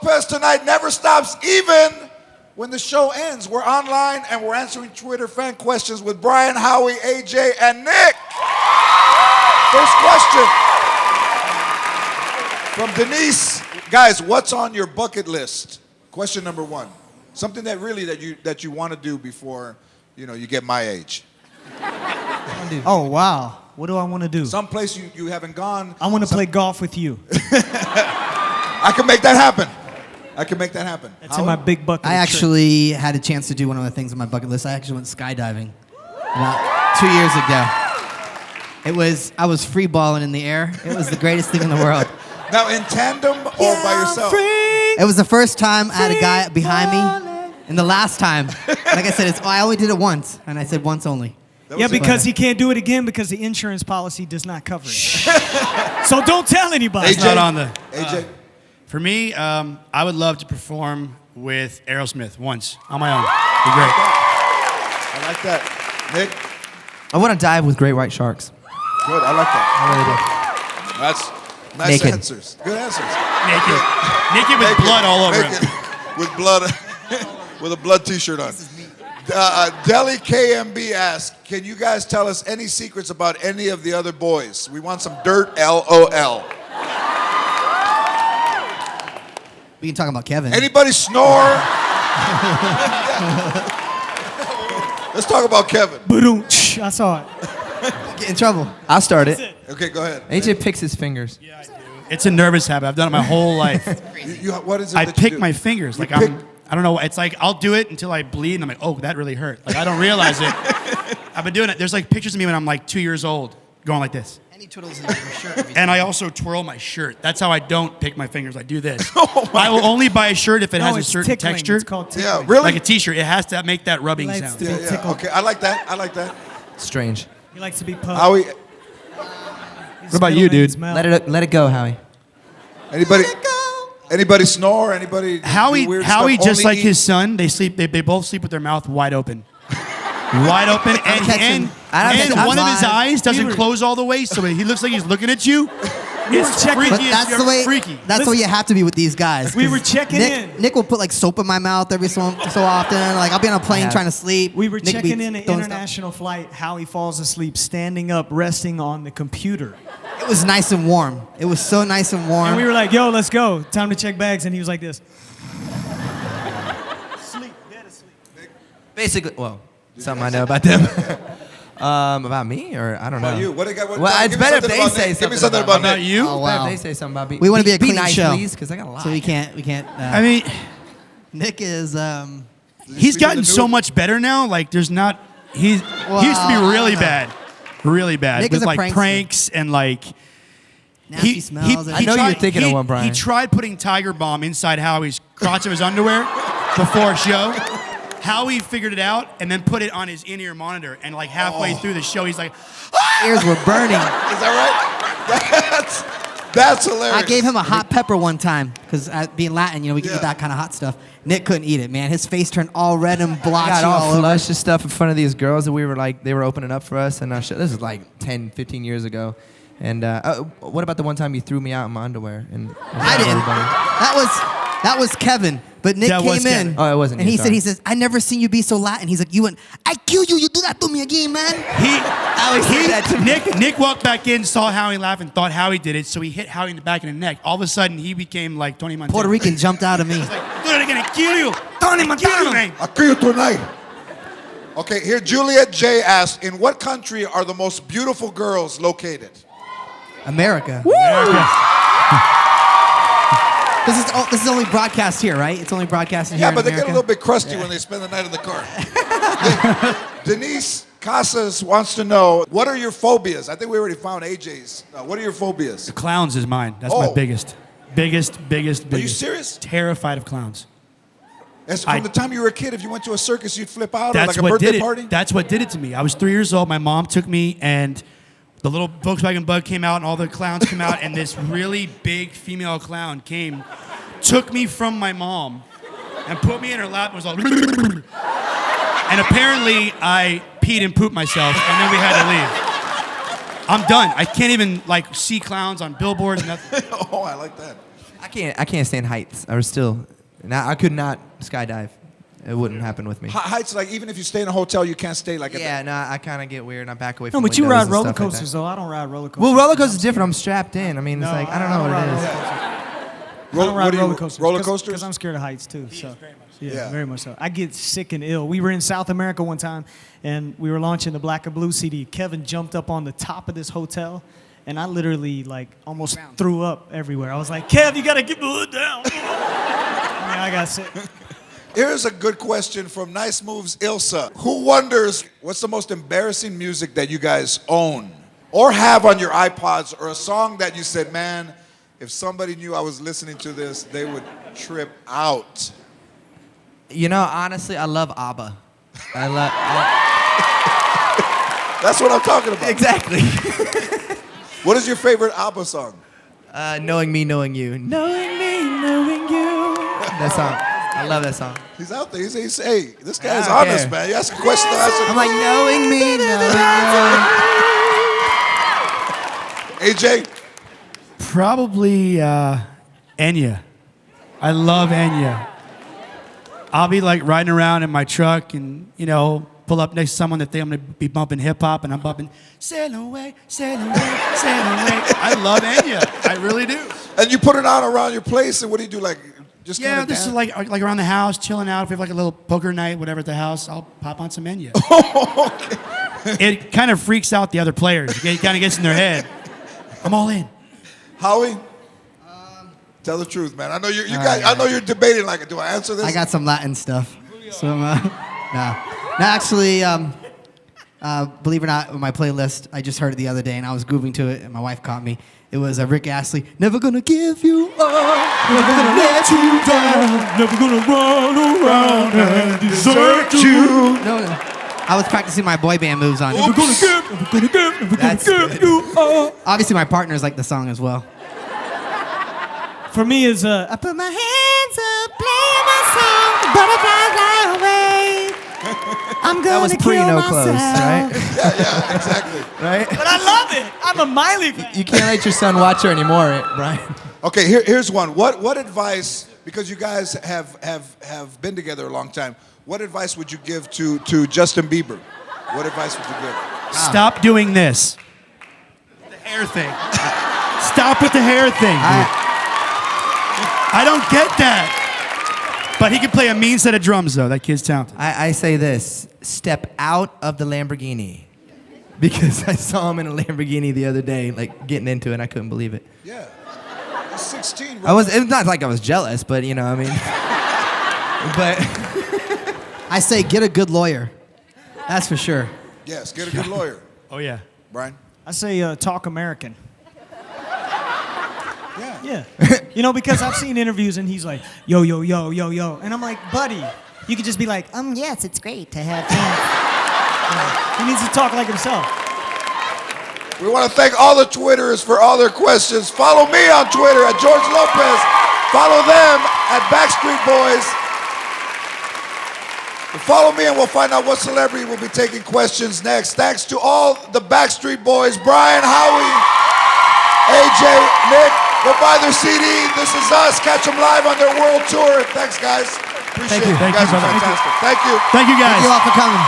Lopez tonight never stops, even when the show ends. We're online and we're answering Twitter fan questions with Brian, Howie, AJ, and Nick. First question from Denise. Guys, what's on your bucket list? Question number one. Something that really that you want to do before you get my age. Oh, wow. What do I want to do? Some place you haven't gone. I want to play golf with you. I can make that happen. That's in my big bucket. I actually had a chance to do one of the things on my bucket list. I actually went skydiving about 2 years ago. I was free balling in the air. It was the greatest thing in the world. Now, in tandem or by yourself? It was the first time I had a guy behind me, and the last time. Like I said, I only did it once, and I said once only. Yeah, because he can't do it again because the insurance policy does not cover it. So don't tell anybody. It's not on the... AJ? For me, I would love to perform with Aerosmith once on my own. It'd be great. I like that. Nick? I want to dive with great white sharks. Good, I like that. I really do. That's nice Naked. answers. Good answers. Naked with blood all over him. With blood, with a blood t-shirt on. Deli KMB asks, can you guys tell us any secrets about any of the other boys? We want some dirt, LOL. We can talk about Kevin. Anybody snore? Let's talk about Kevin. Boom! I saw it. Get in trouble. I'll start it. Okay, go ahead. AJ picks his fingers. Yeah, I do. It's a nervous habit. I've done it my whole life. What is it I that you pick do? my fingers. Like I don't know. It's like I'll do it until I bleed, and I'm like, oh, that really hurt. Like I don't realize it. I've been doing it. There's like pictures of me when I'm like 2 years old, going like this. And he twiddles his shirt. And I also twirl my shirt. That's how I don't pick my fingers. I do this. I will only buy a shirt if it has a it's certain tickling. texture. It's called tickling. Yeah, really? Like a t-shirt. It has to make that rubbing Likes sound. to be Yeah. tickled. Okay, I like that. Strange. He likes to be pumped. Howie, What about you, dude? Let it go, Howie. anybody snore? Anybody do weird Howie, stuff? just Only like eat? his son, they both sleep with their mouth wide open. Wide open, and one of his eyes doesn't close all the way, so he looks like he's looking at you. It's freaky. But that's the way. Freaky. That's the way you have to be with these guys. We were 'cause checking in. Nick will put like soap in my mouth every so often. Like I'll be on a plane trying to sleep. We were Nick checking be in an throwing stuff. international flight. Howie falls asleep standing up, resting on the computer. It was nice and warm. It was so nice and warm. And we were like, yo, let's go. Time to check bags. And he was like this. Sleep, dead asleep. Basically, well, something I know about them. About me, or I don't know. About you? What Well, it's give me better if something they about say Nick. something Give me something about about Nick. you? Oh, Better wow. if they say something about me. We want to be a clean nice, show. please, because I got a lot. So we can't. I mean, Nick is. he's gotten so much better now. Like, there's not. He used to be really bad, Nick is with a like prankster. pranks and like. Nasty smells. I know you were thinking of one, Brian. He tried putting Tiger Balm inside Howie's crotch of his underwear before a show. Howie figured it out and then put it on his in-ear monitor. And like halfway through the show, he's like, Ears were burning. Is that right? That's hilarious. I gave him a hot pepper one time because being Latin, we can eat that kind of hot stuff. Nick couldn't eat it, man. His face turned all red and I blotchy got all all over. flushed and stuff in front of these girls that we were like, they were opening up for us. And this is like 10, 15 years ago. And what about the one time you threw me out in my underwear? And I didn't. That was Kevin. But Nick That was came in. Kevin. Oh, it wasn't And you, he says, I never seen you be so Latin. He's like, you went, I kill you. You do that to me again, man. Nick walked back in, saw Howie laugh, and thought Howie did it, so he hit Howie in the back of the neck. All of a sudden, he became like Tony Montana. Puerto Rican jumped out of me. Like, dude, I'm gonna kill you. Tony I'm gonna kill you, Montana. man. I'll kill you tonight. Okay, here Juliet J asks, in what country are the most beautiful girls located? America. This is only broadcast here, right? It's only broadcasted here Yeah, in but they get a America? little bit crusty when they spend the night in the car. Denise Casas wants to know, what are your phobias? I think we already found AJ's. What are your phobias? Clowns is mine. That's my biggest. Biggest. Are you serious? Terrified of clowns. As from the time you were a kid, if you went to a circus, you'd flip out, or That's like a what birthday did it. party? That's what did it to me. I was 3 years old. My mom took me, and the little Volkswagen Bug came out, and all the clowns came out, and this really big female clown came, took me from my mom, and put me in her lap and was all... And apparently, I peed and pooped myself, and then we had to leave. I'm done. I can't even see clowns on billboards and nothing. Oh, I like that. I can't stand heights. I could not skydive. It wouldn't happen with me. Heights, like even if you stay in a hotel, you can't stay like at Yeah, no, I kind of get weird and I back away No, from but you windows ride and roller stuff like coasters that. though. I don't ride roller coasters. Well, roller coasters is different. I'm strapped in. I mean, it's like I don't know what ride it is. roller coasters. I What don't ride do you- roller coasters. roller coasters? Because I'm scared of heights too. So. Yeah, Yeah. very much so. I get sick and ill. We were in South America one time, and we were launching the Black and Blue CD. Kevin jumped up on the top of this hotel, and I literally like almost threw up everywhere. I was like, Kev, you gotta get the hood down. I got sick. Here's a good question from Nice Moves Ilsa. Who wonders what's the most embarrassing music that you guys own or have on your iPods, or a song that you said, man, if somebody knew I was listening to this, they would trip out? You know, honestly, I love ABBA. That's what I'm talking about. Exactly. What is your favorite ABBA song? Knowing me, knowing you. Knowing me, knowing you. That song. I love that song. He's out there. He's hey, this guy's I don't honest, care. man. You ask a question, I I'm like, knowing me, knowing you. AJ? Probably Enya. I love Enya. I'll be like riding around in my truck and, pull up next to someone that think I'm going to be bumping hip hop, and I'm bumping, sail away, sail away, sail away. I love Enya. I really do. And you put it on around your place, and what do you do? Like, just Yeah, kinda this is dance? like around the house, chilling out. If we have like a little poker night, whatever at the house, I'll pop on some Enya. It kind of freaks out the other players. It kind of gets in their head. I'm all in. Howie? Tell the truth, man. I know I know you're debating. Like, do I answer this? I got some Latin stuff. So, actually, believe it or not, on my playlist, I just heard it the other day, and I was grooving to it, and my wife caught me. It was Rick Astley, never gonna give you up, never gonna let you down, never gonna run around and desert you. No. I was practicing my boy band moves on it. Never gonna give you up. Obviously, my partners like the song as well. For me, is I put my hands up, playing my song, butterflies fly away. I'm gonna That was pre kill no myself. clothes, right? Yeah, exactly. Right? But I love it. I'm a Miley fan. You can't let your son watch her anymore, Brian. Okay, here's one. What advice, because you guys have been together a long time, what advice would you give to Justin Bieber? What advice would you give? Stop doing this. The hair thing. Stop with the hair thing. I don't get that. But he can play a mean set of drums, though. That kid's talented. I say this: step out of the Lamborghini, because I saw him in a Lamborghini the other day, like getting into it, and I couldn't believe it. Yeah. He's 16, bro. It's not like I was jealous, but but I say get a good lawyer. That's for sure. Yes, get a good lawyer. Oh, yeah. Brian? I say talk American. Yeah. Yeah. Because I've seen interviews and he's like, yo, yo, yo, yo, yo. And I'm like, buddy, you could just be like, yes, it's great to have him. He needs to talk like himself. We want to thank all the Twitterers for all their questions. Follow me on Twitter at George Lopez. Follow them at Backstreet Boys. Follow me and we'll find out what celebrity will be taking questions next. Thanks to all the Backstreet Boys, Brian, Howie, AJ, Nick. Go buy their CD. This is us. Catch them live on their world tour. Thanks, guys. Appreciate it. Thank You guys you, are brother. fantastic. Thank you. Thank you, guys. Thank you all for coming.